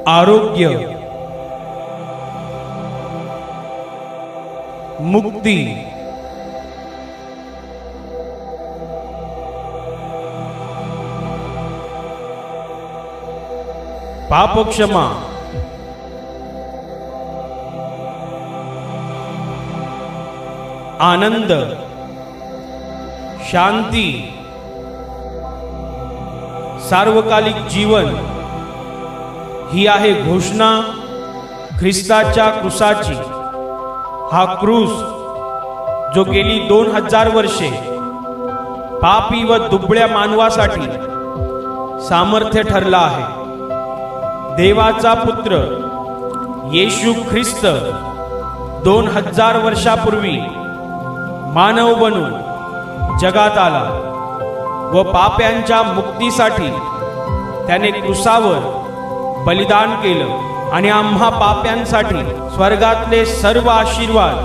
आरोग्य, मुक्ती, पाप क्षमा, आनंद, शांती, सार्वकालिक जीवन ही आहे घोषणा ख्रिस्ताच्या क्रूसाची। हा क्रूस जो गेली 2000 वर्षे पापी व दुबळ्या मानवासाठी सामर्थ्य ठरला आहे। देवाचा पुत्र येशू ख्रिस्त 2000 वर्षापूर्वी मानव बनून जगात आला व पाप्यांच्या मुक्तीसाठी त्याने क्रूसावर बलिदान केलं आणि आम्हा पाप्यांसाठी स्वर्गातले सर्व आशीर्वाद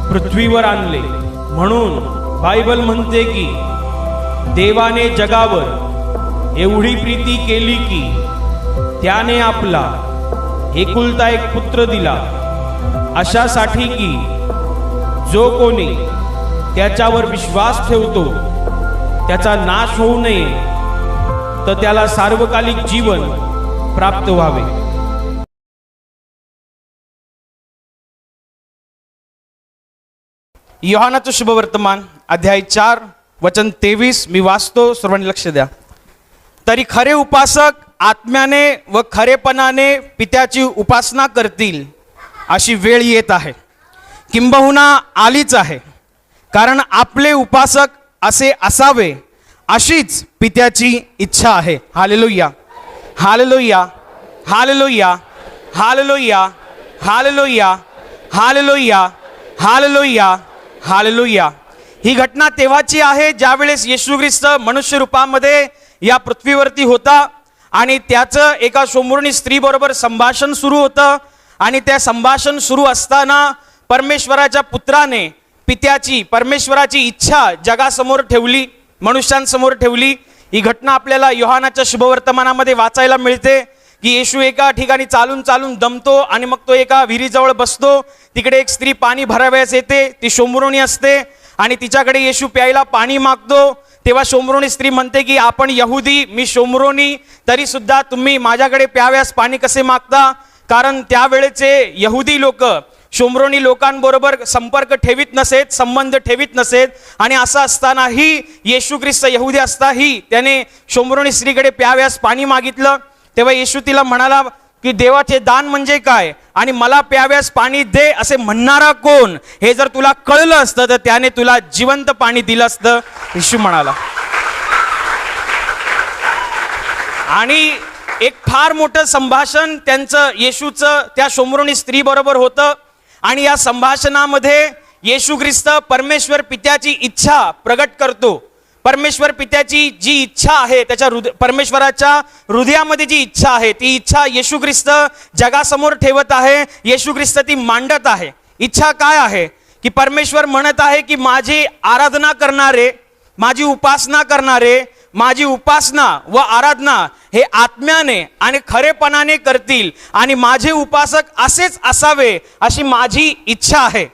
पृथ्वीवर आणले। म्हणून बायबल म्हणते की देवाने जगावर एवढी प्रीती केली की त्याने आपला एकुलता एक पुत्र दिला, अशासाठी की जो कोणी त्याच्यावर विश्वास ठेवतो त्याचा नाश होऊ नये, तर त्याला सार्वकालिक जीवन प्राप्त व्हावे। योहानाचं शुभवर्तमान अध्याय 4 वचन 23 मी वाचतो, सर्वांनी लक्ष द्या। तरी खरे उपासक आत्म्याने व खरेपणाने पित्याची उपासना करतील अशी वेळ येत आहे, किंबहुना आलीच आहे, कारण आपले उपासक असे असावे अशीच पित्याची इच्छा आहे। Hallelujah, hallelujah, hallelujah, hallelujah, hallelujah, hallelujah, hallelujah, hallelujah. ही घटना तेव्हाची आहे ज्यावेळेस येशू ख्रिस्त मनुष्य रूपामध्ये या पृथ्वीवरती होता आणि त्याचं एका शोमरोनी स्त्री बरोबर संभाषण सुरू होतं आणि त्या संभाषण सुरू असताना परमेश्वराच्या पुत्राने पित्याची परमेश्वराची इच्छा जगासमोर ठेवली, मनुष्यांसमोर ठेवली। ही घटना आपल्याला योहानाच्या शुभवर्तमानामध्ये वाचायला मिळते की येशू एका ठिकाणी चालून चालून दमतो आणि मग तो एका विहिरीजवळ बसतो। तिकडे एक स्त्री पाणी भरावयास येते, ती शोमरोनी असते आणि तिच्याकडे येशू प्यायला पाणी मागतो। तेव्हा शोमरोनी स्त्री म्हणते की आपण यहुदी, मी शोमरोनी, तरी सुद्धा तुम्ही माझ्याकडे प्याव्यास पाणी कसे मागता? कारण त्यावेळेचे यहुदी लोक शोमरोनी लोकांबरोबर संपर्क ठेवीत नसेत, संबंध ठेवीत नसेत आणि असं असतानाही येशू ख्रिस्त यहुदी असताही त्याने शोमरोनी स्त्रीकडे प्याव्यास पाणी मागितलं। तेव्हा येशू तिला म्हणाला की देवाचे दान म्हणजे काय आणि मला प्याव्यास पाणी दे असे म्हणणारा कोण? हे जर तुला कळलं असतं तर त्याने तुला जिवंत पाणी दिलं असतं, येशू म्हणाला। आणि एक फार मोठं संभाषण त्यांचं येशूचं त्या शोमरोनी स्त्री बरोबर होतं आणि या संभाषणामध्ये येशू ख्रिस्त परमेश्वर पित्याची इच्छा प्रगट करतो। परमेश्वर पित्याची जी इच्छा आहे त्याच्या परमेश्वराच्या हृदयामध्ये जी इच्छा आहे ती इच्छा येशू ख्रिस्त जगासमोर ठेवत आहे, येशू ख्रिस्त ती मांडत आहे। इच्छा काय आहे की परमेश्वर म्हणत आहे की माझी आराधना करणारे, माझी उपासना करणारे, माझी उपासना व आराधना हे आत्म्याने आणि खरेपणाने करतील आणि माझे उपासक असेच असावे अशी माझी इच्छा आहे।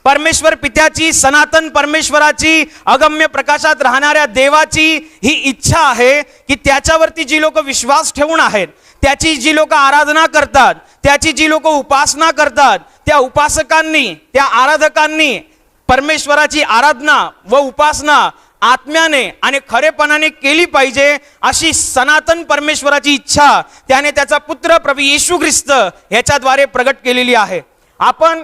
परमेश्वर पित्याची, सनातन परमेश्वराची, अगम्य प्रकाशात राहणाऱ्या देवाची ही इच्छा आहे की त्याच्यावरती जी लोक विश्वास ठेवून आहेत, त्याची जी लोक आराधना करतात, त्याची जी लोक उपासना करतात, त्या उपासकांनी, त्या आराधकांनी परमेश्वराची आराधना व उपासना आत्म्याने आणि खरेपणाने केली पाहिजे अशी सनातन परमेश्वराची इच्छा त्याने त्याचा पुत्र प्रभू येशू ख्रिस्त ह्याच्याद्वारे प्रगट केलेली आहे। आपण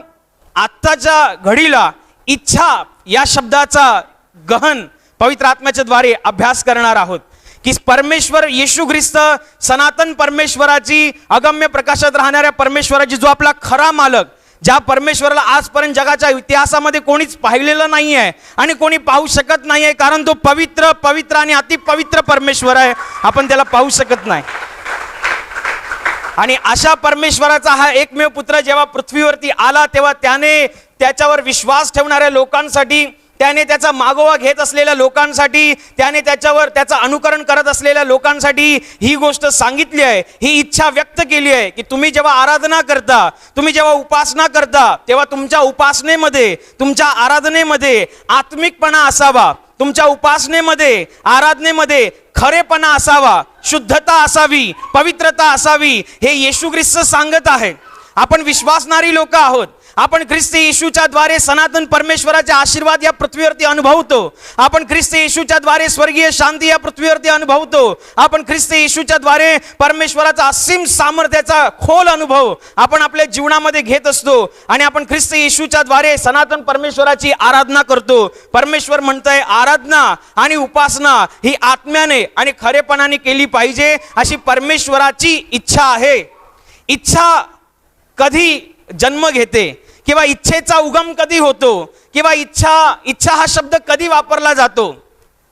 आत्ताच्या घडीला इच्छा या शब्दाचा गहन पवित्र आत्म्याच्या द्वारे अभ्यास करणार आहोत की परमेश्वर येशू ख्रिस्त सनातन परमेश्वराची, अगम्य प्रकाशात राहणाऱ्या परमेश्वराची, जो आपला खरा मालक, ज्या परमेश्वराला आजपर्यंत जगाच्या इतिहासामध्ये कोणीच पाहिलेलं नाही आहे आणि कोणी पाहू शकत नाही आहे, कारण तो पवित्र, पवित्र आणि अतिपवित्र परमेश्वर आहे, आपण त्याला पाहू शकत नाही। आणि अशा परमेश्वराचा हा एकमेव पुत्र जेव्हा पृथ्वीवरती आला तेव्हा त्याने त्याच्यावर विश्वास ठेवणाऱ्या लोकांसाठी त्याने त्याचा मागोवा घेत असलेल्या लोकांसाठी, त्याने त्याचं अनुकरण करत असलेल्या लोकांसाठी ही गोष्ट सांगितली आहे, ही इच्छा व्यक्त केली आहे की तुम्ही जेव्हा आराधना करता, तुम्ही जेव्हा उपासना करता, तेव्हा तुमच्या उपासनेमध्ये, तुमच्या आराधनेमध्ये आत्मिकपणा असावा, तुमच्या उपासनेमध्ये, आराधनेमध्ये खरेपणा असावा, शुद्धता असावी, पवित्रता असावी. हे येशू ख्रिस्त सांगत आहे. आपण विश्वासणारी लोक आहोत. आपण ख्रिस्त येशूच्या द्वारे सनातन परमेश्वराचे आशीर्वाद या पृथ्वीवरती अनुभवतो. आपण ख्रिस्त येशूच्या द्वारे स्वर्गीय शांती या पृथ्वीवरती अनुभवतो. आपण ख्रिस्त येशूच्या द्वारे परमेश्वराचा असीम सामर्थ्याचा खोल अनुभव आपण आपल्या जीवनामध्ये घेत असतो आणि आपण ख्रिस्त येशूच्या द्वारे सनातन परमेश्वराची आराधना करतो. परमेश्वर म्हणतंय आराधना आणि उपासना ही आत्म्याने आणि खरेपणाने केली पाहिजे, अशी परमेश्वराची इच्छा आहे. इच्छा कधी जन्म घेते किंवा इच्छेचा उगम कधी होतो किंवा इच्छा हा शब्द कधी वापरला जातो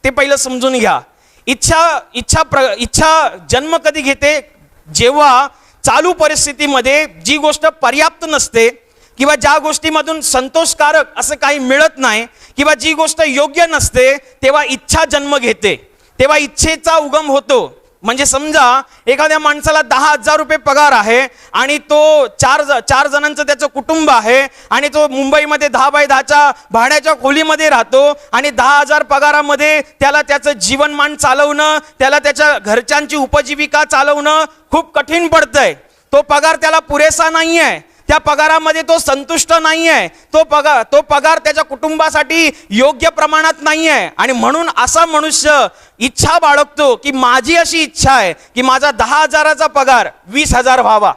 ते पहिलं समजून घ्या. इच्छा जन्म कधी घेते? जेव्हा चालू परिस्थितीमध्ये जी गोष्ट पर्याप्त नसते किंवा ज्या गोष्टीमधून संतोषकारक असं काही मिळत नाही किंवा जी गोष्ट योग्य नसते, तेव्हा इच्छा जन्म घेते, तेव्हा इच्छेचा उगम होतो. म्हणजे समजा एखाद्या माणसाला 10,000 रुपये पगार आहे आणि तो चार जणांचं त्याचं कुटुंब आहे आणि तो मुंबईमध्ये 10x10च्या भाड्याच्या खोलीमध्ये राहतो आणि 10,000 पगारामध्ये त्याला त्याचं जीवनमान चालवणं, त्याला त्याच्या घरच्यांची उपजीविका चालवणं खूप कठीण पडतंय. तो पगार त्याला पुरेसा नाही आहे, त्या पगारामध्ये तो संतुष्ट नाही आहे, तो पगार त्याच्या कुटुंबासाठी योग्य प्रमाणात नाही आहे आणि म्हणून असा मनुष्य इच्छा बाळगतो की माझी अशी इच्छा आहे की माझा 10,000चा पगार 20,000 व्हावा.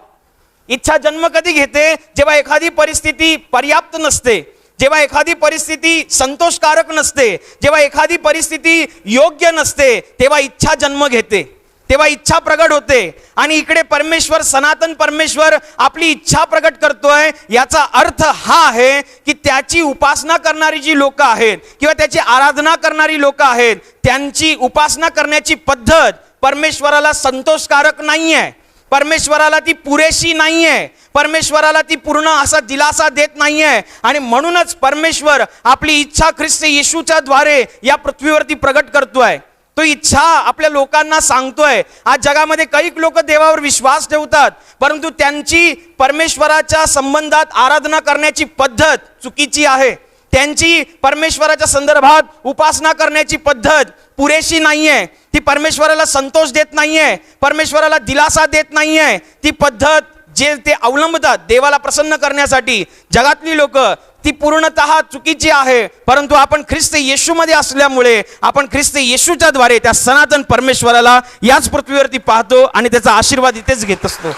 इच्छा जन्म कधी घेते? जेव्हा एखादी परिस्थिती पर्याप्त नसते, जेव्हा एखादी परिस्थिती संतोषकारक नसते, जेव्हा एखादी परिस्थिती योग्य नसते, तेव्हा इच्छा जन्म घेते, तेव्हा इच्छा प्रगट होते. आणि इकडे परमेश्वर, सनातन परमेश्वर आपली इच्छा प्रगट करतोय. याचा अर्थ हा आहे की त्याची उपासना करणारी जी लोक आहेत किंवा त्याची आराधना करणारी लोक आहेत, त्यांची उपासना करण्याची पद्धत परमेश्वराला संतोषकारक नाही आहे, परमेश्वराला ती पुरेशी नाही आहे, परमेश्वराला ती पूर्ण असा दिलासा देत नाही आहे. आणि म्हणूनच परमेश्वर आपली इच्छा ख्रिस्त येशूच्या द्वारे या पृथ्वीवरती प्रगट करतोय. तो इच्छा आपल्या लोकांना सांगतोय. आज जगामध्ये काही लोक देवावर विश्वास ठेवतात, परंतु त्यांची परमेश्वराच्या संबंधात आराधना करण्याची पद्धत चुकीची आहे. त्यांची परमेश्वराच्या संदर्भात उपासना करण्याची पद्धत पुरेशी नाहीये. ती परमेश्वराला संतोष देत नाहीये, परमेश्वराला दिलासा देत नाहीये. ती पद्धत जे ते अवलंबतात देवाला प्रसन्न करण्यासाठी, जगातली लोक, ती पूर्णतः चुकीची आहे. परंतु आपण ख्रिस्त येशूमध्ये असल्यामुळे आपण ख्रिस्त येशूच्या द्वारे त्या सनातन परमेश्वराला याच पृथ्वीवरती पाहतो आणि त्याचा आशीर्वाद इथेच घेत असतो.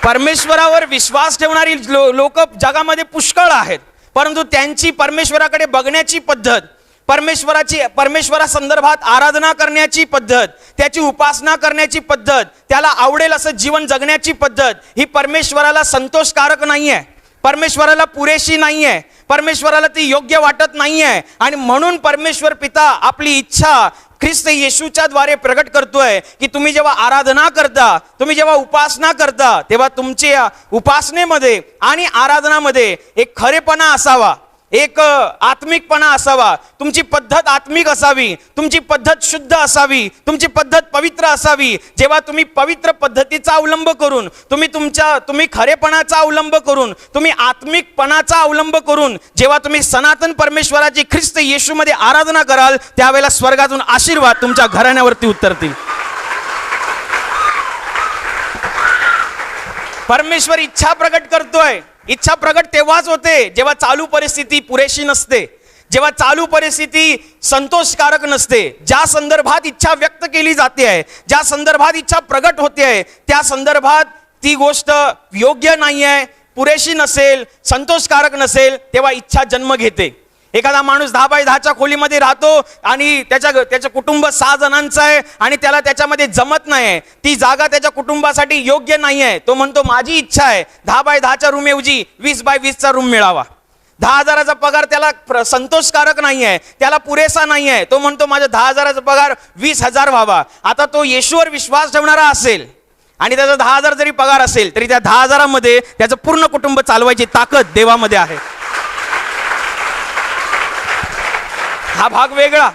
परमेश्वरावर विश्वास ठेवणारी लोक जगामध्ये पुष्कळ आहेत, परंतु त्यांची परमेश्वराकडे बघण्याची पद्धत, परमेश्वरा संदर्भात आराधना करण्याची पद्धत, त्याची उपासना करण्याची पद्धत, त्याला आवडेल असं जीवन जगण्याची पद्धत ही परमेश्वराला संतोषकारक नाही आहे, परमेश्वराला पुरेशी नाही आहे, परमेश्वराला ती योग्य वाटत नाही आहे. आणि म्हणून परमेश्वर पिता आपली इच्छा ख्रिस्त येशूच्या द्वारे प्रगट करतोय की तुम्ही जेव्हा आराधना करता, तुम्ही जेव्हा उपासना करता, तेव्हा तुमच्या उपासनेमध्ये आणि आराधनामध्ये एक खरेपणा असावा, एक आत्मिकपणा असावा. तुमची पद्धत आत्मिक असावी, तुमची पद्धत शुद्ध असावी, तुमची पद्धत पवित्र असावी. जेव्हा तुम्ही पवित्र पद्धतीचा अवलंब करून, तुम्ही खरेपणाचा अवलंब करून, तुम्ही आत्मिकपणाचा अवलंब करून जेव्हा तुम्ही सनातन परमेश्वराची ख्रिस्त येशूमध्ये आराधना कराल, त्यावेळेला स्वर्गातून आशीर्वाद तुमच्या घराण्यावरती उतरतील. परमेश्वर इच्छा प्रगट करतोय. इच्छा प्रगट तेव्हाच होते जेव्हा चालू परिस्थिती पुरेशी नसते, जेव्हा चालू परिस्थिती संतोषकारक नसते. ज्या संदर्भात इच्छा व्यक्त केली जाते आहे, ज्या संदर्भात इच्छा प्रगट होते आहे, त्या संदर्भात ती गोष्ट योग्य नाही आहे, पुरेशी नसेल, संतोषकारक नसेल, तेव्हा इच्छा जन्म घेते. एखादा माणूस 10x10च्या खोलीमध्ये राहतो आणि त्याचं कुटुंब 6 जणांचं आहे आणि त्याला त्याच्यामध्ये जमत नाही, ती जागा त्याच्या कुटुंबासाठी योग्य नाही आहे. तो म्हणतो माझी इच्छा आहे 10x10च्या रूम ऐवजी 20x20चा रूम मिळावा. 10,000चा पगार त्याला संतोषकारक नाही आहे, त्याला पुरेसा नाही आहे. तो म्हणतो माझ्या 10,000चा पगार 20,000 व्हावा. आता तो येशूवर विश्वास ठेवणारा असेल आणि त्याचा 10,000 जरी पगार असेल तरी त्या 10,000मध्ये त्याचं पूर्ण कुटुंब चालवायची ताकद देवामध्ये आहे. हा भाग वेगळा.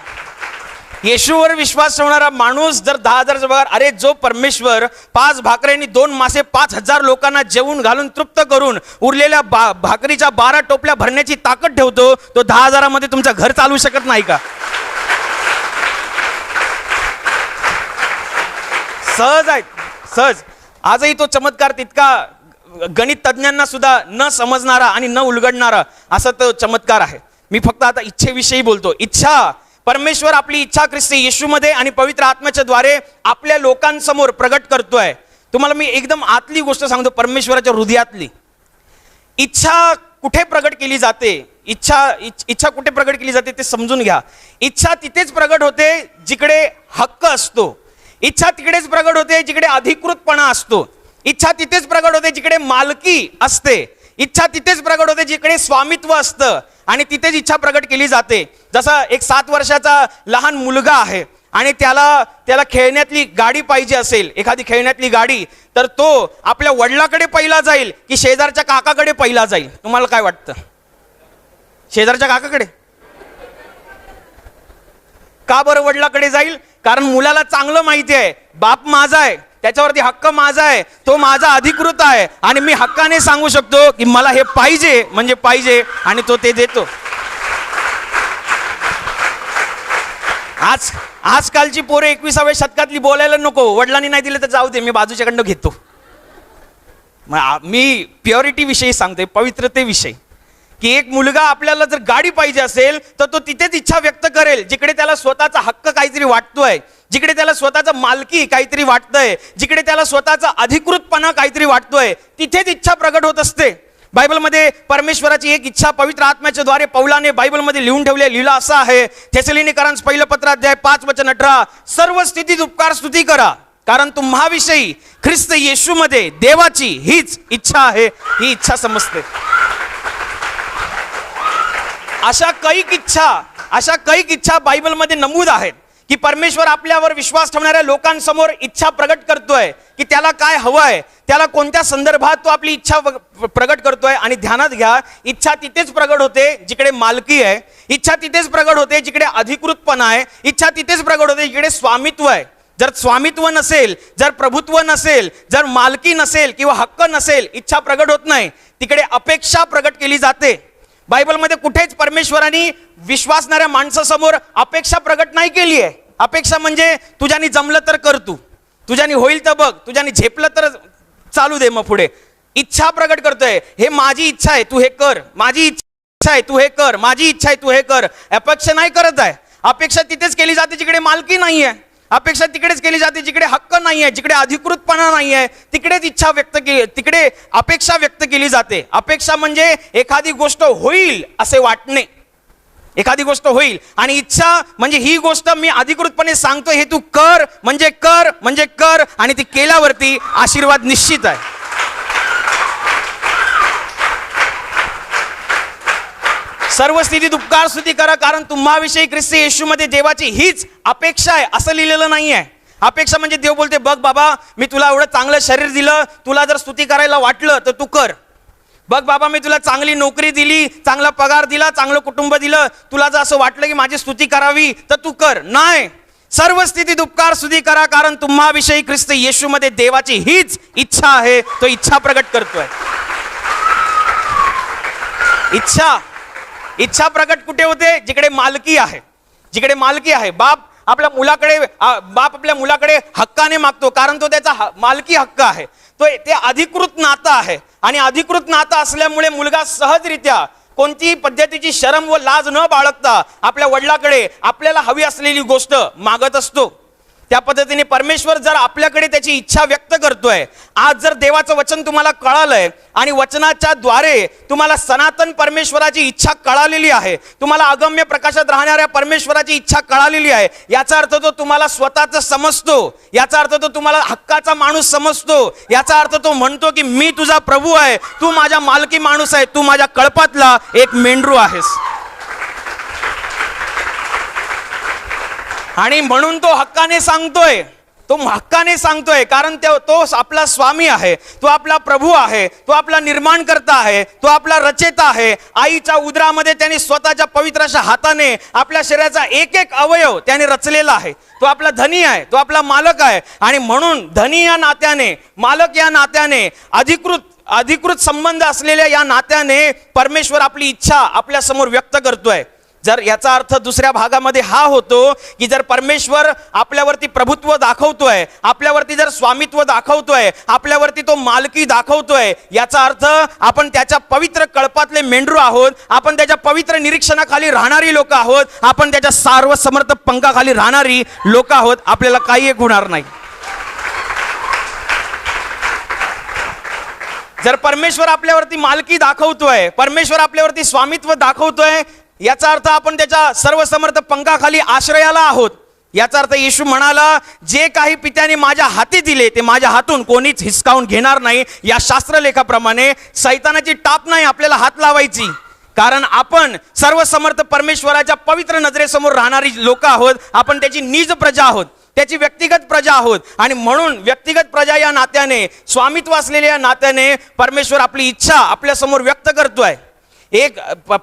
येशूवर विश्वास ठेवणारा माणूस जर 10,000चा पगार, अरे जो परमेश्वर 5 भाकऱ्यांनी 2 मासे 5,000 लोकांना जेवून घालून तृप्त करून उरलेल्या भाकरीच्या 12 टोपल्या भरण्याची ताकद ठेवतो, तो 10,000मध्ये तुमचं घर चालू शकत नाही का? सहज आहे, सहज. आजही तो चमत्कार तितका गणित तज्ञांना सुद्धा न समजणारा आणि न उलगडणारा असा तो चमत्कार आहे. मी फक्त आता इच्छेविषयी बोलतो. इच्छा, परमेश्वर आपली इच्छा ख्रिस्त येशूमध्ये आणि पवित्र आत्म्याच्या द्वारे आपल्या लोकांसमोर प्रगट करतोय. तुम्हाला मी एकदम आतली गोष्ट सांगतो, परमेश्वराच्या हृदयातली इच्छा कुठे प्रगट केली जाते, इच्छा कुठे प्रगट केली जाते ते समजून घ्या. इच्छा तिथेच प्रगट होते जिकडे हक्क असतो. इच्छा तिकडेच प्रगट होते जिकडे अधिकृतपणा असतो. इच्छा तिथेच प्रगट होते जिकडे मालकी असते. इच्छा तिथेच प्रगट होते जिकडे स्वामित्व असतं आणि तिथेच इच्छा प्रगट केली जाते. जसा एक 7 वर्षाचा लहान मुलगा आहे आणि त्याला खेळण्यातली गाडी पाहिजे असेल, एखादी खेळण्यातली गाडी, तर तो आपल्या वडिलाकडे पहिला जाईल की शेजारच्या काकाकडे पहिला जाईल? तुम्हाला काय वाटतं? शेजारच्या काकाकडे. का बरं वडिलाकडे जाईल? कारण मुलाला चांगलं माहिती आहे बाप माझा आहे, त्याच्यावरती हक्क माझा आहे, तो माझा अधिकृत आहे आणि मी हक्काने सांगू शकतो की मला हे पाहिजे म्हणजे पाहिजे आणि तो ते देतो. आजकालची पोरे 21व्या शतकातली बोलायला नको, वडिलांनी नाही दिले तर जाऊ दे, मी बाजूच्याकडनं घेतो. मी प्युरिटी विषयी सांगतोय, पवित्रतेविषयी, की एक मुलगा आपल्याला जर गाडी पाहिजे असेल तर तो तिथेच इच्छा व्यक्त करेल जिकडे त्याला स्वतःचा हक्क काहीतरी वाटतोय, जिकडे त्याला स्वतःचा मालकी काहीतरी वाटतंय, जिकडे त्याला स्वतःचा अधिकृतपणा काहीतरी वाटतोय, तिथेच इच्छा प्रगट होत असते. बायबलमध्ये परमेश्वराची एक इच्छा पवित्र आत्म्याच्या द्वारे पौलाने बायबलमध्ये लिहिलं असं आहे. थेसलोनिकरांस पहिलं पत्र अध्याय 5:18, सर्व स्थितीत उपकार स्तुती करा, कारण तुम्हाविषयी ख्रिस्त येशूमध्ये देवाची हीच इच्छा आहे. ही इच्छा समजते. अशा कैक इच्छा बायबलमध्ये नमूद आहेत की परमेश्वर आपल्यावर विश्वास ठेवणाऱ्या लोकांसमोर इच्छा प्रगट करतोय की त्याला काय हवंय, त्याला कोणत्या संदर्भात तो आपली इच्छा प्रगट करतोय. आणि ध्यानात घ्या, इच्छा तिथेच प्रगट होते जिकडे मालकी आहे. इच्छा तिथेच प्रगट होते जिकडे अधिकृतपणा आहे. इच्छा तिथेच प्रगट होते जिकडे स्वामित्व आहे. जर स्वामित्व नसेल, जर प्रभुत्व नसेल, जर मालकी नसेल किंवा हक्क नसेल, इच्छा प्रगट होत नाही. तिकडे अपेक्षा प्रगट केली जाते. बायबलमध्ये कुठेच परमेश्वराने विश्वासणाऱ्या माणसासमोर अपेक्षा प्रगट नाही केली आहे. अपेक्षा म्हणजे तुझ्यानी जमलं तर कर, तुझ्यानी होईल तर बघ, तुझ्यानी झेपलं तर चालू दे, मग पुढे. इच्छा प्रगट करतोय, हे माझी इच्छा आहे तू हे कर, माझी इच्छा आहे तू हे कर, माझी इच्छा आहे तू हे कर. अपेक्षा नाही करत आहे. अपेक्षा तिथेच केली जाते जिकडे मालकी नाही आहे. अपेक्षा तिकडेच केली जाते जिकडे हक्क नाही आहे, जिकडे अधिकृतपणा नाही आहे. तिकडेच इच्छा व्यक्त केली, तिकडे अपेक्षा व्यक्त केली जाते. अपेक्षा म्हणजे एखादी गोष्ट होईल असे वाटणे, एखादी गोष्ट होईल. आणि इच्छा म्हणजे ही गोष्ट मी अधिकृतपणे सांगतोय, हे तू कर म्हणजे कर म्हणजे कर, आणि ती केल्यावरती आशीर्वाद निश्चित आहे. सर्व स्थितीत उपकार स्तुती करा, कारण तुम्हाविषयी ख्रिस्त येशूमध्ये देवाची हीच अपेक्षा आहे असं लिहिलेलं नाही आहे. अपेक्षा म्हणजे देव बोलते, बघ बाबा, मी तुला एवढं चांगलं शरीर दिलं, तुला जर स्तुती करायला वाटलं तर तू कर. बघ बाबा, मी तुला चांगली नोकरी दिली, चांगला पगार दिला, चांगलं कुटुंब दिलं, तुला जर असं वाटलं की माझी स्तुती करावी तर तू कर. नाही, सर्व स्थितीत उपकार स्तुती करा, कारण तुम्हाविषयी ख्रिस्त येशूमध्ये देवाची हीच इच्छा आहे. तो इच्छा प्रगट करतोय. इच्छा प्रगट कुठे होते? जिकडे मालकी आहे, जिकडे मालकी आहे. बाप आपल्या मुलाकडे हक्काने मागतो, कारण तो त्याचा मालकी हक्क आहे. तो ते अधिकृत नातं आहे, आणि अधिकृत नातं असल्यामुळे मुलगा सहजरित्या कोणतीही पद्धतीची शरम व लाज न बाळगता आपल्या वडिलाकडे आपल्याला हवी असलेली गोष्ट मागत असतो. त्या पद्धतीने परमेश्वर जर आपल्याकडे त्याची इच्छा व्यक्त करतोय, आज जर देवाचं वचन तुम्हाला कळालंय आणि वचनाच्या द्वारे तुम्हाला सनातन परमेश्वराची इच्छा कळालेली आहे, तुम्हाला अगम्य प्रकाशात राहणाऱ्या परमेश्वराची इच्छा कळालेली आहे, याचा अर्थ तो तुम्हाला स्वतःच समजतो, याचा अर्थ तो तुम्हाला हक्काचा माणूस समजतो, याचा अर्थ तो म्हणतो की मी तुझा प्रभू आहे, तू माझ्या मालकी माणूस आहे, तू माझ्या कळपातला एक मेंढरू आहेस. आणि म्हणून तो हक्काने सांगतोय, तो हक्काने सांगतोय, कारण तो आपला स्वामी आहे, तो आपला प्रभू आहे, तो आपला निर्माणकर्ता आहे, तो आपला रचेता आहे. आईच्या उदरामध्ये त्याने स्वतःच्या पवित्र अशा हाताने आपल्या शरीराचा एक एक अवयव त्याने रचलेला आहे. तो आपला धनी आहे, तो आपला मालक आहे. आणि म्हणून धनी या नात्याने, मालक या नात्याने, अधिकृत संबंध असलेल्या या नात्याने परमेश्वर आपली इच्छा आपल्या समोर व्यक्त करतोय. जर याचा अर्थ दुसऱ्या भागामध्ये हा होतो की जर परमेश्वर आपल्यावरती प्रभुत्व दाखवतोय, आपल्यावरती जर स्वामित्व दाखवतोय, आपल्यावरती तो मालकी दाखवतोय, याचा अर्थ आपण त्याच्या पवित्र कळपातले मेंढरू आहोत, आपण त्याच्या पवित्र निरीक्षणाखाली राहणारी लोक आहोत, आपण त्याच्या सार्वसमर्थ पंखाखाली राहणारी लोक आहोत. आपल्याला काही एक होणार नाही. जर परमेश्वर आपल्यावरती मालकी दाखवतोय, परमेश्वर आपल्यावरती स्वामित्व दाखवतोय, याचा अर्थ आपण त्याच्या सर्वसमर्थ पंखाखाली आश्रयाला आहोत. याचा अर्थ येशू म्हणाला, जे काही पित्याने माझ्या हाती दिले ते माझ्या हातून कोणीच हिसकावून घेणार नाही. या शास्त्रलेखाप्रमाणे सैतानाची टाप नाही आपल्याला हात लावायची, कारण आपण सर्वसमर्थ परमेश्वराच्या पवित्र नजरेसमोर राहणारी लोक आहोत. आपण त्याची निज प्रजा आहोत, त्याची व्यक्तिगत प्रजा आहोत. आणि म्हणून व्यक्तिगत प्रजा या नात्याने, स्वामित्व असलेल्या या नात्याने परमेश्वर आपली इच्छा आपल्या समोर व्यक्त करतोय.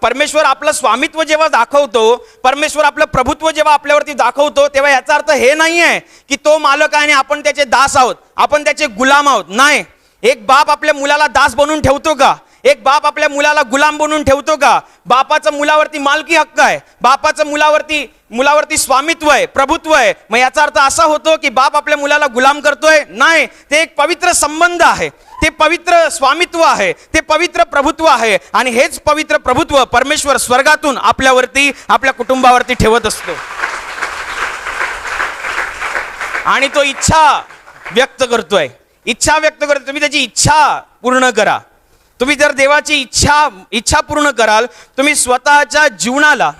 परमेश्वर आपलं स्वामित्व जेव्हा दाखवतो, परमेश्वर आपलं प्रभुत्व जेव्हा आपल्यावरती दाखवतो, तेव्हा याचा अर्थ हे नाही आहे की तो मालक आहे आणि आपण त्याचे दास आहोत, आपण त्याचे गुलाम आहोत. नाही. एक बाप आपल्या मुलाला दास बनवून ठेवतो का? एक बाप आपल्या मुलाला गुलाम बनवून ठेवतो का? बापाचं मुलावरती मालकी हक्क आहे, बापाचं मुलावरती स्वामित्व आहे, प्रभुत्व आहे. मग याचा अर्थ असा होतो की बाप आपल्या मुलाला गुलाम करतोय? नाही. ते एक पवित्र संबंध आहे, ते पवित्र स्वामित्व आहे, ते पवित्र प्रभुत्व आहे. आणि हेच पवित्र प्रभुत्व परमेश्वर स्वर्गातून आपल्यावरती, आपल्या कुटुंबावरती ठेवत असतो. आणि तो इच्छा व्यक्त करतोय, इच्छा व्यक्त करतोय. तुम्ही त्याची इच्छा पूर्ण करा. तुम्ही जर देवाची इच्छा पूर्ण कराल, तुम्ही स्वतःच्या जीवनाला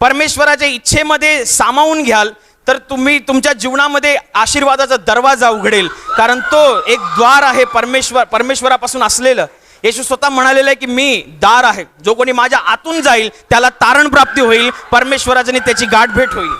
परमेश्वराच्या इच्छेमध्ये सामावून घ्याल, तर तुम्ही तुमच्या जीवनामध्ये आशीर्वादाचा दरवाजा उघडेल. कारण तो एक द्वार आहे परमेश्वरापासून असलेलं. येशू स्वतः म्हणालेलं आहे की मी दार आहे, जो कोणी माझ्या आतून जाईल त्याला तारण प्राप्ती होईल, परमेश्वराने त्याची गाठ भेट होईल.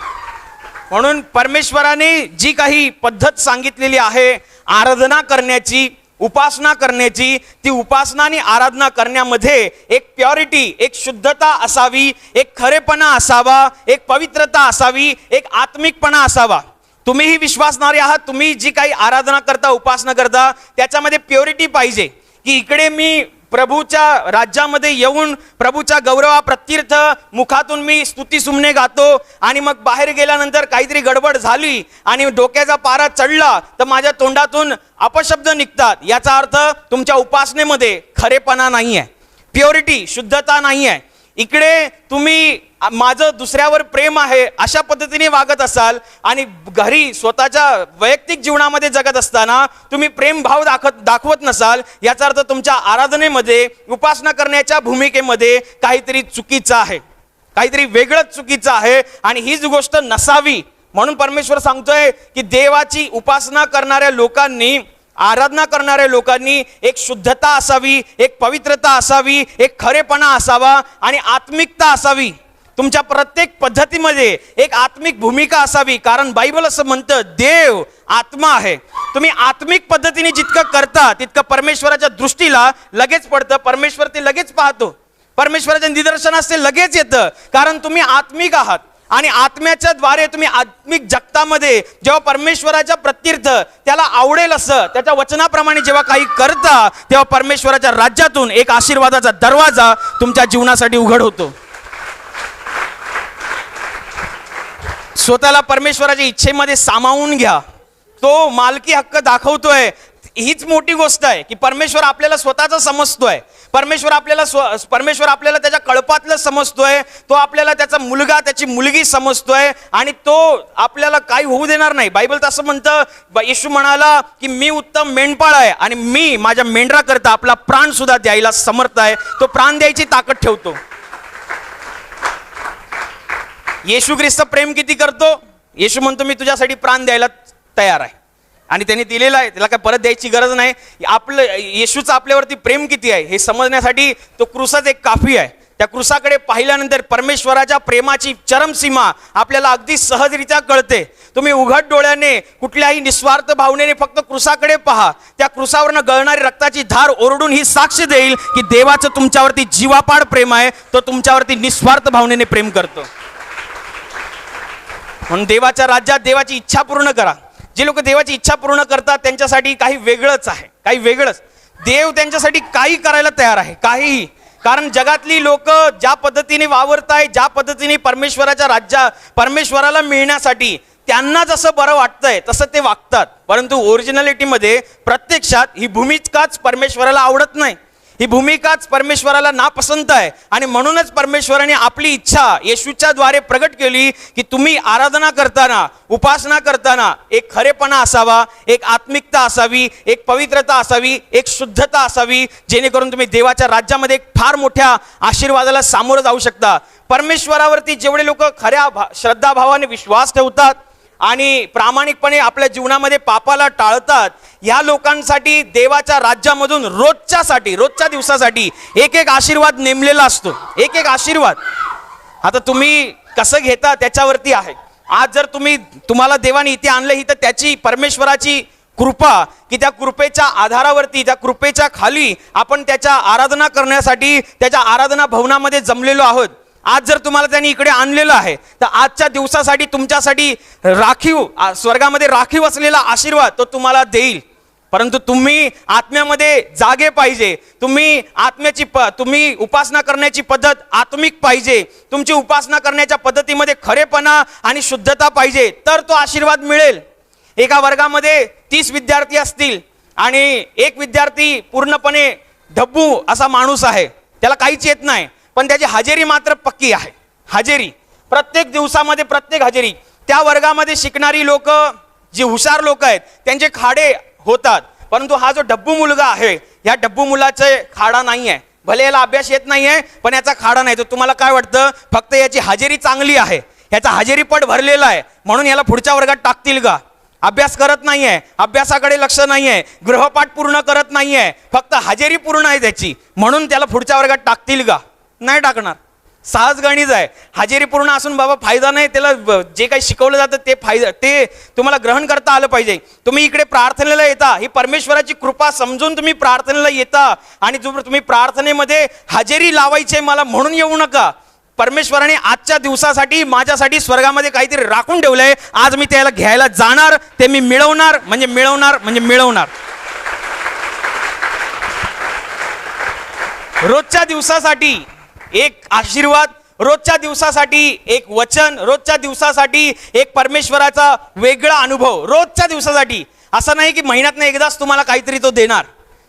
म्हणून परमेश्वराने जी काही पद्धत सांगितलेली आहे आराधना करण्याची, उपासना करण्याची, ती उपासना आणि आराधना करण्यामध्ये एक प्युरिटी, एक शुद्धता असावी, एक खरेपणा असावा, एक पवित्रता असावी, एक आत्मिकपणा असावा. तुम्हीही विश्वासणारे आहात, तुम्ही जी काही आराधना करता, उपासना करता, त्याच्यामध्ये प्युरिटी पाहिजे की इकडे मी प्रभूच्या राज्यामध्ये येऊन प्रभूच्या गौरवाप्रत्यर्थ मुखातून मी स्तुती सुमने गातो, आणि मग बाहेर गेल्यानंतर काहीतरी गडबड झाली आणि डोक्याचा पारा चढला तर माझ्या तोंडातून अपशब्द निघतात. याचा अर्थ तुमच्या उपासनेमध्ये खरेपणा नाही आहे, प्युरिटी, शुद्धता नाही आहे. इकडे तुम्ही माझं दुसऱ्यावर प्रेम आहे अशा पद्धतीने वागत असाल आणि घरी स्वतःच्या वैयक्तिक जीवनामध्ये जगत असताना तुम्ही प्रेम भाव दाखवत नसाल, याचा अर्थ तुमच्या आराधनेमध्ये, उपासना करण्याच्या भूमिकेमध्ये काहीतरी चुकीचं आहे, काहीतरी वेगळंच चुकीचं आहे. आणि हीच गोष्ट नसावी. म्हणून परमेश्वर सांगतोय की देवाची उपासना करणाऱ्या लोकांनी, आराधना करणाऱ्या लोकांनी एक शुद्धता असावी, एक पवित्रता असावी, एक खरेपणा असावा आणि आत्मिकता असावी. तुमच्या प्रत्येक पद्धतीमध्ये एक आत्मिक भूमिका असावी. कारण बायबल असं म्हणतं, देव आत्मा आहे. तुम्ही आत्मिक पद्धतीने जितकं करता तितकं परमेश्वराच्या दृष्टीला लगेच पडतं, परमेश्वर ते लगेच पाहतो, परमेश्वराच्या निदर्शनास ते लगेच येतं. कारण तुम्ही आत्मिक आहात आणि आत्म्याच्या द्वारे तुम्ही आत्मिक जगतामध्ये जेव्हा परमेश्वराच्या प्रत्यर्थ त्याला आवडेल असं त्याच्या वचनाप्रमाणे जेव्हा काही करता, तेव्हा परमेश्वराच्या राज्यातून एक आशीर्वादाचा दरवाजा तुमच्या जीवनासाठी उघड होतो. स्वतःला परमेश्वराच्या इच्छेमध्ये सामावून घ्या. तो मालकी हक्क दाखवतोय. हीच मोठी गोष्ट आहे की परमेश्वर आपल्याला स्वतःचा समजतोय, परमेश्वर आपल्याला त्याच्या कळपातलं समजतोय, तो आपल्याला त्याचा मुलगा, त्याची मुलगी समजतोय आणि तो आपल्याला काही होऊ देणार नाही. बायबल तसं म्हणतं, येशू म्हणाला की मी उत्तम मेंढपाळ आहे आणि मी माझ्या मेंढरा करता आपला प्राण सुद्धा द्यायला समर्थ आहे. तो प्राण द्यायची ताकद ठेवतो. येशू ख्रिस्त प्रेम किती करतो? येशू म्हणतो मी तुझ्यासाठी प्राण द्यायला तयार आहे आणि त्यांनी दिलेला आहे, त्याला काय परत द्यायची गरज नाही. आपलं येशूचं आपल्यावरती प्रेम किती आहे हे समजण्यासाठी तो क्रूसच एक काफी आहे. त्या क्रूसाकडे पाहिल्यानंतर परमेश्वराच्या प्रेमाची चरमसीमा आपल्याला अगदी सहजरित्या कळते. तुम्ही उघड डोळ्याने कुठल्याही निस्वार्थ भावनेने फक्त क्रूसाकडे पहा. त्या क्रूसावरनं गळणारी रक्ताची धार ओरडून ही साक्ष देईल की देवाचं तुमच्यावरती जीवापाड प्रेम आहे. तो तुमच्यावरती निस्वार्थ भावनेने प्रेम करतो. म्हणून देवाच्या राज्यात देवाची इच्छा पूर्ण करा. जे लोक देवाची इच्छा पूर्ण करतात त्यांच्यासाठी काही वेगळंच आहे, काही वेगळंच. देव त्यांच्यासाठी काही करायला तयार आहे, काहीही. कारण जगातली लोक ज्या पद्धतीने वावरताय, ज्या पद्धतीने परमेश्वराच्या परमेश्वराला मिळण्यासाठी त्यांना जसं बरं वाटतंय तसं ते वागतात. परंतु ओरिजिनॅलिटीमध्ये प्रत्यक्षात ही भूमिकाच परमेश्वराला आवडत नाही. ही भूमिकाच परमेश्वराला नापसंत आहे. आणि म्हणूनच परमेश्वराने आपली इच्छा येशूच्या द्वारे प्रगट केली की तुम्ही आराधना करताना, उपासना करताना एक खरेपणा असावा, एक आत्मिकता असावी, एक पवित्रता असावी, एक शुद्धता असावी, जेणेकरून तुम्ही देवाच्या राज्यामध्ये एक फार मोठ्या आशीर्वादाला सामोरं जाऊ शकता. परमेश्वरावरती जेवढे लोक खऱ्या श्रद्धाभावाने विश्वास ठेवतात आणि प्रामाणिकपणे आपल्या जीवनामध्ये पापाला टाळतात, ह्या लोकांसाठी देवाच्या राज्यामधून रोजच्या दिवसासाठी एक एक आशीर्वाद नेमलेला असतो. एक एक आशीर्वाद. आता तुम्ही कसं घेता त्याच्यावरती आहे. आज जर तुम्हाला देवाने इथे आणलं ही तर त्याची परमेश्वराची कृपा, की त्या कृपेच्या आधारावरती, त्या कृपेच्या खाली आपण त्याच्या आराधना करण्यासाठी त्याच्या आराधना भवनामध्ये जमलेलो आहोत. आज जर तुम्हाला त्यांनी इकडे आणलेलं आहे तर आजच्या दिवसासाठी तुमच्यासाठी राखीव, स्वर्गामध्ये राखीव असलेला आशीर्वाद तो तुम्हाला देईल. परंतु तुम्ही आत्म्यामध्ये जागे पाहिजे. तुम्ही उपासना करण्याची पद्धत आत्मिक पाहिजे. तुमची उपासना करण्याच्या पद्धतीमध्ये खरेपणा आणि शुद्धता पाहिजे, तर तो आशीर्वाद मिळेल. एका वर्गामध्ये 30 विद्यार्थी असतील आणि एक विद्यार्थी पूर्णपणे ढब्बू असा माणूस आहे, त्याला काहीच येत नाही, पण त्याची हजेरी मात्र पक्की आहे. हजेरी प्रत्येक दिवसामध्ये, प्रत्येक हजेरी. त्या वर्गामध्ये शिकणारी लोक, जी हुशार लोक आहेत, त्यांचे खाडे होतात. परंतु हा जो डब्बू मुलगा आहे, या डब्बू मुलाचे खाडा नाही आहे. भले याला अभ्यास येत नाहीये पण याचा खाडा नाही. तर तुम्हाला काय वाटतं, फक्त याची हजेरी चांगली आहे, याचा हजेरीपट भरलेला आहे म्हणून याला पुढच्या वर्गात टाकतील का? अभ्यास करत नाहीये, अभ्यासाकडे लक्ष नाहीये, गृहपाठ पूर्ण करत नाहीये, फक्त हजेरी पूर्ण आहे त्याची, म्हणून त्याला पुढच्या वर्गात टाकतील का? नाही टाकणार. सहज गणित आहे. हजेरी पूर्ण असून बाबा फायदा नाही, त्याला जे काही शिकवलं जातं ते तुम्हाला ग्रहण करता आलं पाहिजे. तुम्ही इकडे प्रार्थनेला येता, ही परमेश्वराची कृपा समजून तुम्ही प्रार्थनेला येता आणि तुम्ही प्रार्थनेमध्ये हजेरी लावायचे मला म्हणून येऊ नका. परमेश्वराने आजच्या दिवसासाठी माझ्यासाठी स्वर्गामध्ये काहीतरी राखून ठेवलंय. आज मी त्याला घ्यायला जाणार, ते मी मिळवणार म्हणजे मिळवणार. रोजच्या दिवसासाठी एक आशीर्वाद, रोजच्या दिवसासाठी एक वचन, रोजच्या दिवसासाठी एक परमेश्वराचा वेगळा अनुभव. रोजच्या दिवसासाठी असं नाही की महिन्यातनं एकदाच तुम्हाला काहीतरी तो देणार,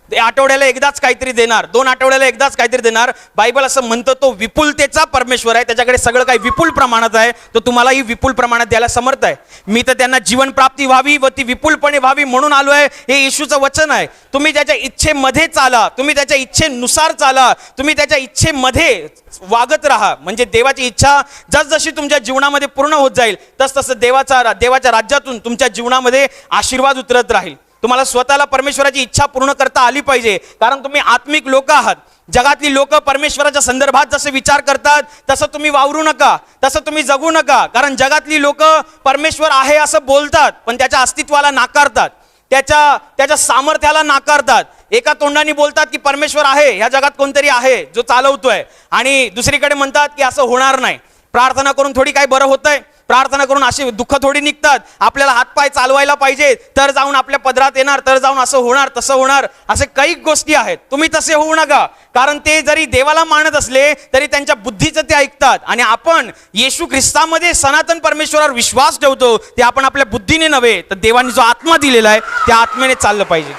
आठवड्याला एकदाच काहीतरी देणार, 2 आठवड्याला एकदाच काहीतरी देणार. बायबल असं म्हणतं तो विपुलतेचा परमेश्वर आहे, त्याच्याकडे सगळं काही विपुल प्रमाणात आहे, तो तुम्हालाही विपुल प्रमाणात द्यायला समर्थ आहे. मी तर त्यांना जीवन प्राप्ती व्हावी व ती विपुलपणे व्हावी म्हणून आलो आहे, हे येशूचं वचन आहे. तुम्ही त्याच्या इच्छेमध्ये चाला, तुम्ही त्याच्या इच्छेनुसार चाला, तुम्ही त्याच्या इच्छेमध्ये वागत राहा. म्हणजे देवाची इच्छा जसजशी तुमच्या जीवनामध्ये पूर्ण होत जाईल तसतसं देवाच्या राज्यातून तुमच्या जीवनामध्ये आशीर्वाद उतरत राहील. तुम्हाला स्वतःला परमेश्वराची इच्छा पूर्ण करता आली पाहिजे, कारण तुम्ही आत्मिक लोक आहात. जगातली लोक परमेश्वराच्या संदर्भात जसे विचार करतात तसं तुम्ही वावरू नका, तसं तुम्ही जगू नका. कारण जगातली लोक परमेश्वर आहे असं बोलतात पण त्याच्या अस्तित्वाला नाकारतात, त्याच्या सामर्थ्याला नाकारतात. एका तोंडाने बोलतात की परमेश्वर आहे, ह्या जगात कोणतरी आहे जो चालवतोय, आणि दुसरीकडे म्हणतात की असं होणार नाही. प्रार्थना करून थोडी काही बरं होतंय, प्रार्थना करून अशी दुःख थोडी निघतात. आपल्याला हातपाय चालवायला पाहिजे तर जाऊन आपल्या पदरात येणार, तर जाऊन असं होणार तसं होणार, असे काही गोष्टी आहेत. तुम्ही तसे होऊ नका, कारण ते जरी देवाला मानत असले तरी त्यांच्या बुद्धीचं ते ऐकतात. आणि आपण येशू ख्रिस्तामध्ये सनातन परमेश्वरावर विश्वास ठेवतो, ते आपण आपल्या बुद्धीने नव्हे तर देवाने जो आत्मा दिलेला आहे त्या आत्म्याने चाललं पाहिजे.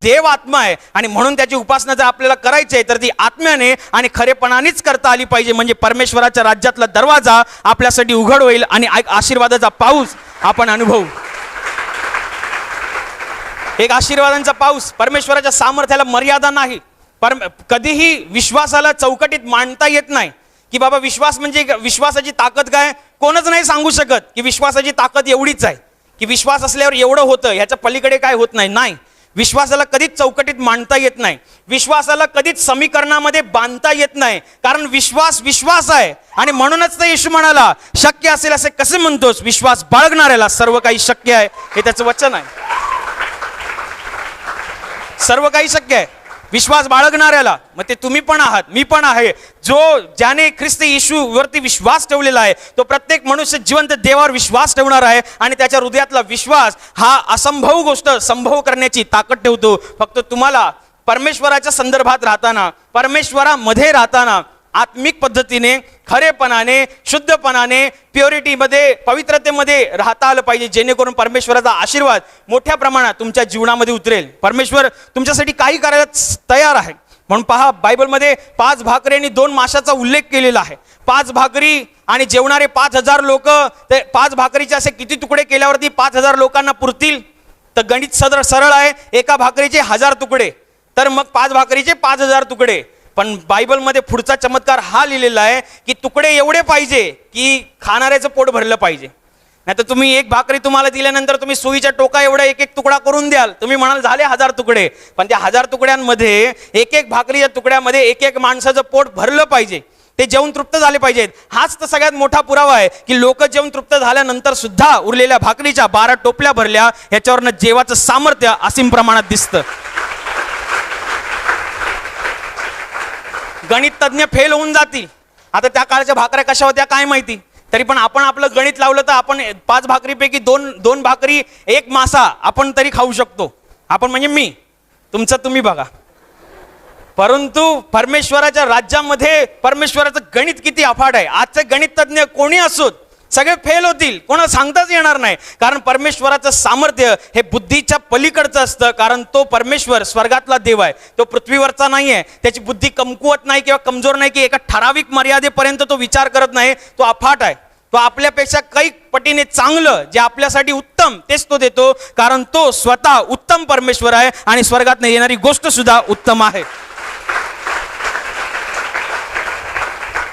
देव आत्मा आहे आणि म्हणून त्याची उपासना जर आपल्याला करायची आहे तर ती आत्म्याने आणि खरेपणानेच करता आली पाहिजे. म्हणजे परमेश्वराच्या राज्यातला दरवाजा आपल्यासाठी उघड होईल आणि आशीर्वादाचा पाऊस आपण अनुभवू. एक आशीर्वादांचा पाऊस. परमेश्वराच्या सामर्थ्याला मर्यादा नाही. कधीही विश्वासाला चौकटीत मांडता येत नाही की बाबा विश्वास म्हणजे विश्वासाची ताकद काय. कोणच नाही सांगू शकत की विश्वासाची ताकद एवढीच आहे, की विश्वास असल्यावर एवढं होतं, ह्याच्या पलीकडे काय होत नाही. विश्वासाला कधीच चौकटीत मांडता येत नाही, विश्वासाला कधीच समीकरणामध्ये बांधता येत नाही, कारण विश्वास विश्वास आहे. आणि म्हणूनच तर येशू म्हणाला, शक्य असेल असे कसे म्हणतोस, विश्वास बाळगणाऱ्याला सर्व काही शक्य आहे. हे त्याचं वचन आहे. सर्व काही शक्य आहे विश्वास बाळगणाऱ्याला. मग ते तुम्ही पण आहात, मी पण आहे. ज्याने ख्रिस्त येशूवरती विश्वास ठेवलेला आहे तो प्रत्येक मनुष्य जिवंत देवावर विश्वास ठेवणार आहे. आणि त्याच्या हृदयातला विश्वास हा असंभव गोष्ट संभव करण्याची ताकद ठेवतो. फक्त तुम्हाला परमेश्वराच्या संदर्भात राहताना, परमेश्वरामध्ये राहताना आत्मिक पद्धतीने, खरेपणाने, शुद्धपणाने, प्युरिटीमध्ये, पवित्रतेमध्ये राहता आलं पाहिजे, जेणेकरून परमेश्वराचा आशीर्वाद मोठ्या प्रमाणात तुमच्या जीवनामध्ये उतरेल. परमेश्वर तुमच्यासाठी काही करायला तयार आहे. म्हणून पहा, बायबलमध्ये 5 भाकरी आणि 2 माशाचा उल्लेख केलेला आहे. 5 भाकरी आणि जेवणारे 5,000 लोक. ते 5 भाकरीचे असे किती तुकडे केल्यावरती 5,000 लोकांना पुरतील? तर गणित सरळ आहे. एका भाकरीचे 1000 तुकडे, तर मग 5 भाकरीचे 5,000 तुकडे. पण बायबलमध्ये पुढचा चमत्कार हा लिहिलेला आहे की तुकडे एवढे पाहिजे की खाणाऱ्याचं पोट भरलं पाहिजे. नाही तर तुम्ही एक भाकरी तुम्हाला दिल्यानंतर तुम्ही सुईच्या टोका एवढा एक एक तुकडा करून द्याल, तुम्ही म्हणाल झाले 1000 तुकडे. पण त्या 1000 तुकड्यांमध्ये एक एक भाकरीच्या तुकड्यामध्ये एक एक माणसाचं पोट भरलं पाहिजे, ते जेवण तृप्त झाले पाहिजेत. हाच तर सगळ्यात मोठा पुरावा आहे की लोक जेवण तृप्त झाल्यानंतर सुद्धा उरलेल्या भाकरीच्या 12 टोपल्या भरल्या. ह्याच्यावरनं जेवाचं सामर्थ्य असीम प्रमाणात दिसतं. गणित तज्ञ फेल होऊन जातील. आता त्या काळच्या भाकऱ्या कशा होत्या काय माहिती, तरी पण आपण आपलं गणित लावलं तर आपण 5 भाकरीपैकी 2 भाकरी 1 मासा आपण तरी खाऊ शकतो. आपण म्हणजे मी, तुमचं तुम्ही बघा. परंतु परमेश्वराच्या राज्यामध्ये परमेश्वराचं गणित किती अफाट आहे. आजचे गणित तज्ञ कोणी असोत सगळे फेल होतील, कोणाला सांगताच येणार नाही. कारण परमेश्वराचं सामर्थ्य हे बुद्धीच्या पलीकडचं असतं. कारण तो परमेश्वर स्वर्गातला देव आहे, तो पृथ्वीवरचा नाही आहे. त्याची बुद्धी कमकुवत नाही किंवा कमजोर नाही की एका ठराविक मर्यादेपर्यंत तो विचार करत नाही. तो अफाट आहे. तो आपल्यापेक्षा काही पटीने चांगलं, जे आपल्यासाठी उत्तम तेच तो देतो. कारण तो स्वतः उत्तम परमेश्वर आहे आणि स्वर्गातून येणारी गोष्ट सुद्धा उत्तम आहे.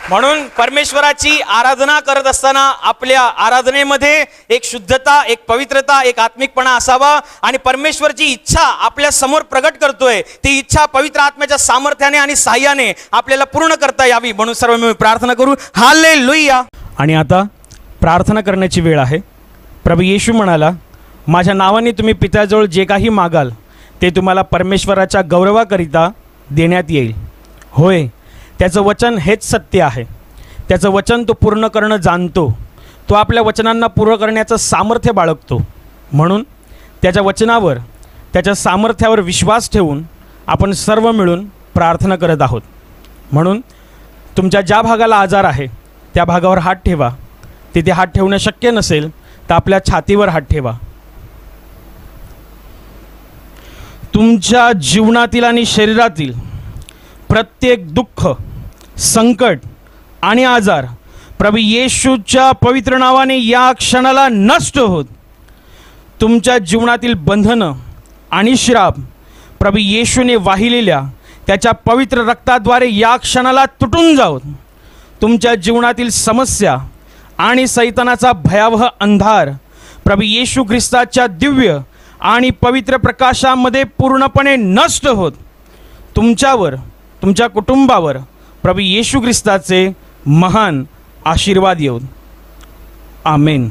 म्हणून परमेश्वराची आराधना करत असताना आपल्या आराधनेमध्ये एक शुद्धता, एक पवित्रता, एक आत्मिकपणा असावा. आणि परमेश्वरची इच्छा आपल्या समोर प्रगट करतोय, ती इच्छा पवित्र आत्म्याच्या सामर्थ्याने आणि साह्याने आपल्याला पूर्ण करता यावी. म्हणून सर्व मी प्रार्थना करू. हालेलुया. आणि आता प्रार्थना करण्याची वेळ आहे. प्रभू येशू म्हणाला, माझ्या नावाने तुम्ही पित्याजवळ जे काही मागाल ते तुम्हाला परमेश्वराच्या गौरवाकरिता देण्यात येईल. होय, त्याचं वचन हेच सत्य आहे. त्याचं वचन तो पूर्ण करणं जाणतो. तो आपल्या वचनांना पूर्ण करण्याचं सामर्थ्य बाळगतो. म्हणून त्याच्या वचनावर, त्याच्या सामर्थ्यावर विश्वास ठेवून आपण सर्व मिळून प्रार्थना करत आहोत. म्हणून तुमच्या ज्या भागाला आजार आहे त्या भागावर हात ठेवा. तिथे हात ठेवणं शक्य नसेल तर आपल्या छातीवर हात ठेवा. तुमच्या जीवनातील आणि शरीरातील प्रत्येक दुःख, संकट आणि आजार प्रभू येशूच्या पवित्र नावाने या क्षणाला नष्ट होत. तुमच्या जीवनातील बंधनं आणि श्राप प्रभू येशूने वाहिलेल्या त्याच्या पवित्र रक्ताद्वारे या क्षणाला तुटून जावत. तुमच्या जीवनातील समस्या आणि सैतानाचा भयावह अंधार प्रभू येशू ख्रिस्ताच्या दिव्य आणि पवित्र प्रकाशामध्ये पूर्णपणे नष्ट होत. तुमच्यावर, तुमच्या कुटुंबावर प्रभू येशू ख्रिस्ताचे महान आशीर्वाद येऊ. आमेन.